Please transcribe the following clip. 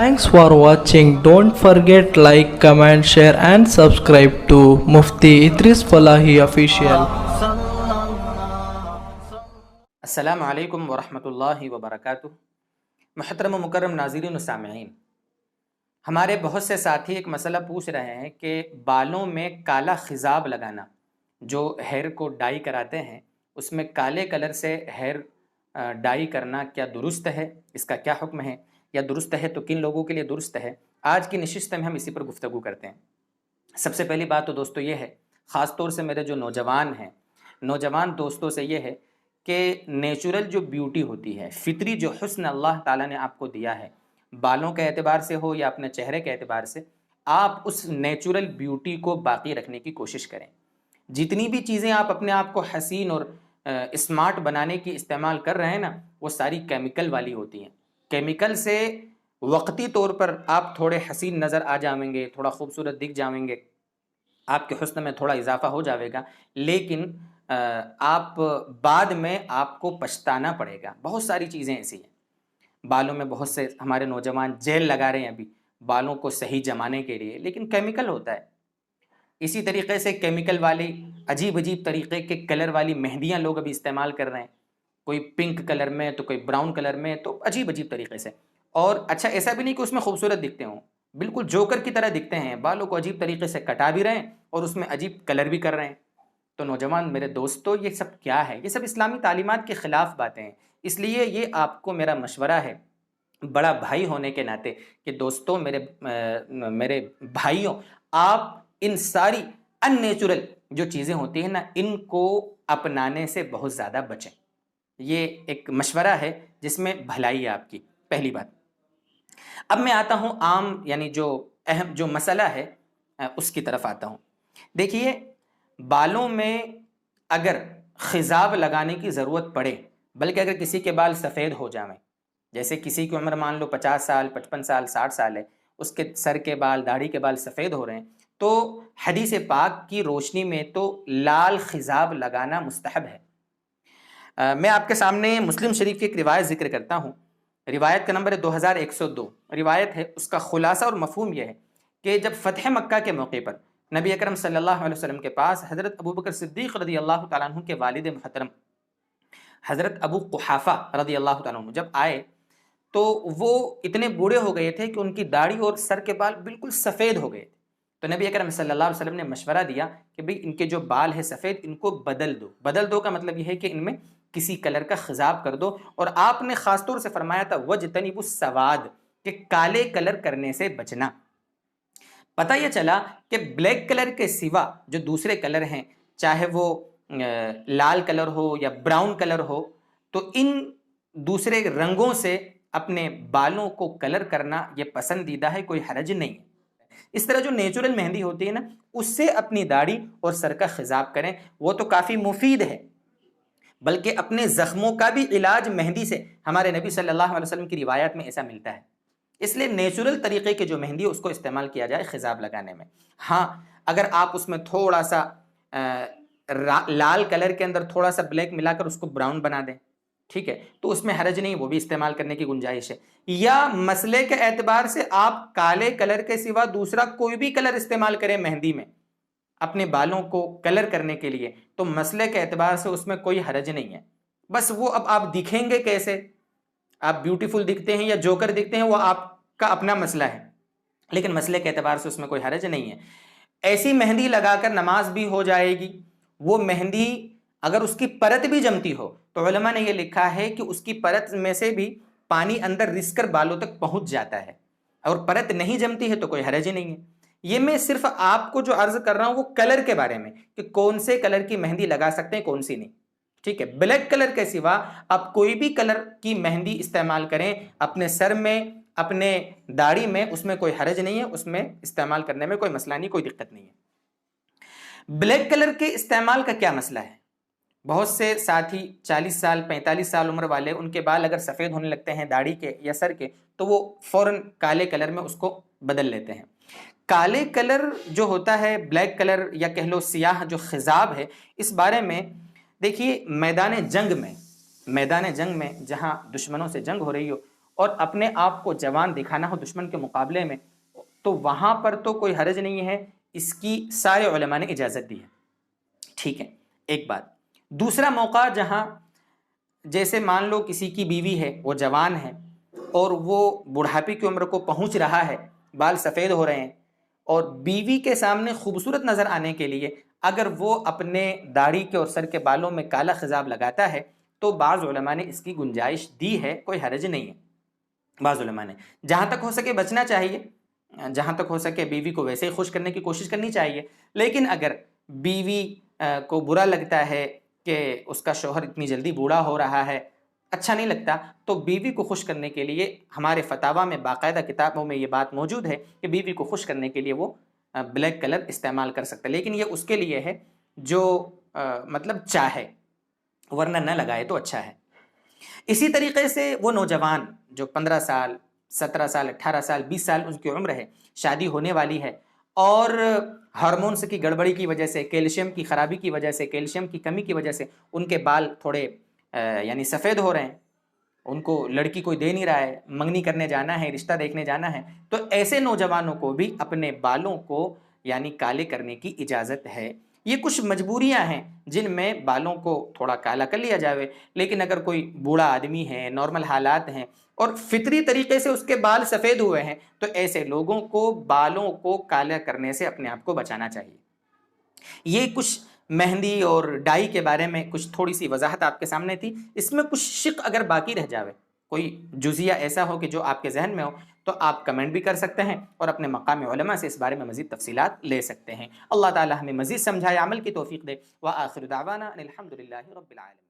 Thanks for watching. Don't forget like, comment, share and subscribe to Mufti Idris Falahi Official. السلام علیکم ورحمۃ اللہ وبرکاتہ۔ محترم و مکرم ناظرین و سامعین، ہمارے بہت سے ساتھی ایک مسئلہ پوچھ رہے ہیں کہ بالوں میں کالا خضاب لگانا، جو ہیئر کو ڈائی کراتے ہیں اس میں کالے کلر سے ہیئر ڈائی کرنا کیا درست ہے، اس کا کیا حکم ہے، یا درست ہے تو کن لوگوں کے لیے درست ہے۔ آج کی نشست میں ہم اسی پر گفتگو کرتے ہیں۔ سب سے پہلی بات تو دوستو یہ ہے، خاص طور سے میرے جو نوجوان ہیں، نوجوان دوستوں سے یہ ہے کہ نیچرل جو بیوٹی ہوتی ہے، فطری جو حسن اللہ تعالیٰ نے آپ کو دیا ہے، بالوں کے اعتبار سے ہو یا اپنے چہرے کے اعتبار سے، آپ اس نیچرل بیوٹی کو باقی رکھنے کی کوشش کریں۔ جتنی بھی چیزیں آپ اپنے آپ کو حسین اور اسمارٹ بنانے کی استعمال کر رہے ہیں نا، وہ ساری کیمیکل والی ہوتی ہیں۔ کیمیکل سے وقتی طور پر آپ تھوڑے حسین نظر آ جائیں گے، تھوڑا خوبصورت دکھ جائیں گے، آپ کے حسن میں تھوڑا اضافہ ہو جاوے گا، لیکن آپ بعد میں آپ کو پچھتانا پڑے گا۔ بہت ساری چیزیں ایسی ہیں، بالوں میں بہت سے ہمارے نوجوان جیل لگا رہے ہیں ابھی بالوں کو صحیح جمانے کے لیے، لیکن کیمیکل ہوتا ہے۔ اسی طریقے سے کیمیکل والی عجیب عجیب طریقے کے کلر والی مہندیاں لوگ ابھی استعمال کر رہے ہیں، کوئی پنک کلر میں تو کوئی براؤن کلر میں، تو عجیب عجیب طریقے سے۔ اور اچھا ایسا بھی نہیں کہ اس میں خوبصورت دکھتے ہوں، بالکل جوکر کی طرح دکھتے ہیں، بالوں کو عجیب طریقے سے کٹا بھی رہے ہیں اور اس میں عجیب کلر بھی کر رہے ہیں۔ تو نوجوان میرے دوستو، یہ سب کیا ہے؟ یہ سب اسلامی تعلیمات کے خلاف باتیں ہیں۔ اس لیے یہ آپ کو میرا مشورہ ہے بڑا بھائی ہونے کے ناطے کہ دوستو، میرے بھائیوں، آپ ان ساری ان نیچرل جو چیزیں ہوتی ہیں نا، ان کو اپنانے سے بہت زیادہ بچیں۔ یہ ایک مشورہ ہے جس میں بھلائی ہے آپ کی، پہلی بات۔ اب میں آتا ہوں عام، یعنی جو اہم جو مسئلہ ہے اس کی طرف آتا ہوں۔ دیکھیے، بالوں میں اگر خضاب لگانے کی ضرورت پڑے، بلکہ اگر کسی کے بال سفید ہو جائیں، جیسے کسی کی عمر مان لو 50 سال، 55 سال، 60 سال ہے، اس کے سر کے بال، داڑھی کے بال سفید ہو رہے ہیں، تو حدیث پاک کی روشنی میں تو لال خضاب لگانا مستحب ہے۔ میں آپ کے سامنے مسلم شریف کی ایک روایت ذکر کرتا ہوں۔ روایت کا نمبر ہے 2102۔ روایت ہے، اس کا خلاصہ اور مفہوم یہ ہے کہ جب فتح مکہ کے موقع پر نبی اکرم صلی اللہ علیہ وسلم کے پاس حضرت ابوبکر صدیق رضی اللہ تعالیٰ عنہ کے والد محترم حضرت ابو قحافہ رضی اللہ تعالیٰ عنہ جب آئے تو وہ اتنے بوڑھے ہو گئے تھے کہ ان کی داڑھی اور سر کے بال بالکل سفید ہو گئے تھے۔ تو نبی اکرم صلی اللہ علیہ وسلم نے مشورہ دیا کہ بھئی ان کے جو بال ہیں سفید، ان کو بدل دو۔ بدل دو کا مطلب یہ ہے کہ ان میں کسی کلر کا خضاب کر دو، اور آپ نے خاص طور سے فرمایا تھا وَجْتَنِبُوا السَّوَادَ، کہ کالے کلر کرنے سے بچنا۔ پتہ یہ چلا کہ بلیک کلر کے سوا جو دوسرے کلر ہیں، چاہے وہ لال کلر ہو یا براؤن کلر ہو، تو ان دوسرے رنگوں سے اپنے بالوں کو کلر کرنا یہ پسندیدہ ہے، کوئی حرج نہیں ہے۔ اس طرح جو نیچرل مہندی ہوتی ہے نا، اس سے اپنی داڑھی اور سر کا خضاب کریں، وہ تو کافی مفید ہے، بلکہ اپنے زخموں کا بھی علاج مہندی سے ہمارے نبی صلی اللہ علیہ وسلم کی روایات میں ایسا ملتا ہے۔ اس لیے نیچرل طریقے کے جو مہندی ہے اس کو استعمال کیا جائے خضاب لگانے میں۔ ہاں، اگر آپ اس میں تھوڑا سا لال کلر کے اندر تھوڑا سا بلیک ملا کر اس کو براؤن بنا دیں، ٹھیک ہے، تو اس میں حرج نہیں، وہ بھی استعمال کرنے کی گنجائش ہے۔ یا مسئلے کے اعتبار سے آپ کالے کلر کے سوا دوسرا کوئی بھی کلر استعمال کریں مہندی میں اپنے بالوں کو کلر کرنے کے لیے، تو مسئلے کے اعتبار سے اس میں کوئی حرج نہیں ہے۔ بس وہ اب آپ دکھیں گے کیسے، آپ بیوٹیفل دکھتے ہیں یا جوکر دکھتے ہیں، وہ آپ کا اپنا مسئلہ ہے، لیکن مسئلے کے اعتبار سے اس میں کوئی حرج نہیں ہے۔ ایسی مہندی لگا کر نماز بھی ہو جائے گی۔ وہ مہندی اگر اس کی پرت بھی جمتی ہو تو علماء نے یہ لکھا ہے کہ اس کی پرت میں سے بھی پانی اندر رس کر بالوں تک پہنچ جاتا ہے، اور پرت نہیں جمتی ہے تو کوئی حرج نہیں ہے۔ یہ میں صرف آپ کو جو عرض کر رہا ہوں وہ کلر کے بارے میں، کہ کون سے کلر کی مہندی لگا سکتے ہیں، کون سی نہیں، ٹھیک ہے۔ بلیک کلر کے سوا آپ کوئی بھی کلر کی مہندی استعمال کریں اپنے سر میں، اپنے داڑھی میں، اس میں کوئی حرج نہیں ہے، اس میں استعمال کرنے میں کوئی مسئلہ نہیں، کوئی دقت نہیں ہے۔ بلیک کلر کے استعمال کا کیا مسئلہ ہے؟ بہت سے ساتھی 40 سال 45 سال عمر والے، ان کے بال اگر سفید ہونے لگتے ہیں داڑھی کے یا سر کے، تو وہ فوراً کالے کلر میں اس کو بدل لیتے ہیں۔ کالے کلر جو ہوتا ہے، بلیک کلر یا کہہ لو سیاہ جو خضاب ہے، اس بارے میں دیکھیے، میدان جنگ میں جہاں دشمنوں سے جنگ ہو رہی ہو اور اپنے آپ کو جوان دکھانا ہو دشمن کے مقابلے میں، تو وہاں پر تو کوئی حرج نہیں ہے، اس کی سارے علماء نے اجازت دی ہے۔ ٹھیک ہے، ایک بات۔ دوسرا موقع جہاں جیسے مان لو کسی کی بیوی ہے، وہ جوان ہے اور وہ بڑھاپے کی عمر کو پہنچ رہا ہے، بال سفید ہو رہے ہیں، اور بیوی کے سامنے خوبصورت نظر آنے کے لیے اگر وہ اپنے داڑھی کے اور سر کے بالوں میں کالا خضاب لگاتا ہے تو بعض علماء نے اس کی گنجائش دی ہے، کوئی حرج نہیں ہے۔ بعض علماء نے جہاں تک ہو سکے بچنا چاہیے، جہاں تک ہو سکے بیوی کو ویسے ہی خوش کرنے کی کوشش کرنی چاہیے، لیکن اگر بیوی کو برا لگتا ہے کہ اس کا شوہر اتنی جلدی بوڑھا ہو رہا ہے، اچھا نہیں لگتا، تو بیوی کو خوش کرنے کے لیے ہمارے فتاویٰ میں باقاعدہ کتابوں میں یہ بات موجود ہے کہ بیوی کو خوش کرنے کے لیے وہ بلیک کلر استعمال کر سکتا ہے، لیکن یہ اس کے لیے ہے جو مطلب چاہے، ورنہ نہ لگائے تو اچھا ہے۔ اسی طریقے سے وہ نوجوان جو 15 سال 17 سال 18 سال 20 سال ان کی عمر ہے، شادی ہونے والی ہے، اور ہارمونس کی گڑبڑی کی وجہ سے، کیلشیم کی خرابی کی وجہ سے، کیلشیم کی کمی کی وجہ سے ان کے بال تھوڑے یعنی سفید ہو رہے ہیں، ان کو لڑکی کوئی دے نہیں رہا ہے، منگنی کرنے جانا ہے، رشتہ دیکھنے جانا ہے، تو ایسے نوجوانوں کو بھی اپنے بالوں کو یعنی کالے کرنے کی اجازت ہے۔ یہ کچھ مجبوریاں ہیں جن میں بالوں کو تھوڑا کالا کر لیا جاوے، لیکن اگر کوئی بوڑھا آدمی ہے، نارمل حالات ہیں اور فطری طریقے سے اس کے بال سفید ہوئے ہیں، تو ایسے لوگوں کو بالوں کو کالا کرنے سے اپنے آپ کو بچانا چاہیے۔ یہ کچھ مہندی اور ڈائی کے بارے میں کچھ تھوڑی سی وضاحت آپ کے سامنے تھی، اس میں کچھ شق اگر باقی رہ جاوے، کوئی جزیہ ایسا ہو کہ جو آپ کے ذہن میں ہو، تو آپ کمنٹ بھی کر سکتے ہیں اور اپنے مقام علماء سے اس بارے میں مزید تفصیلات لے سکتے ہیں۔ اللہ تعالی ہمیں مزید سمجھائے، عمل کی توفیق دے۔ وآخر دعوانا ان الحمد للہ رب العالمین۔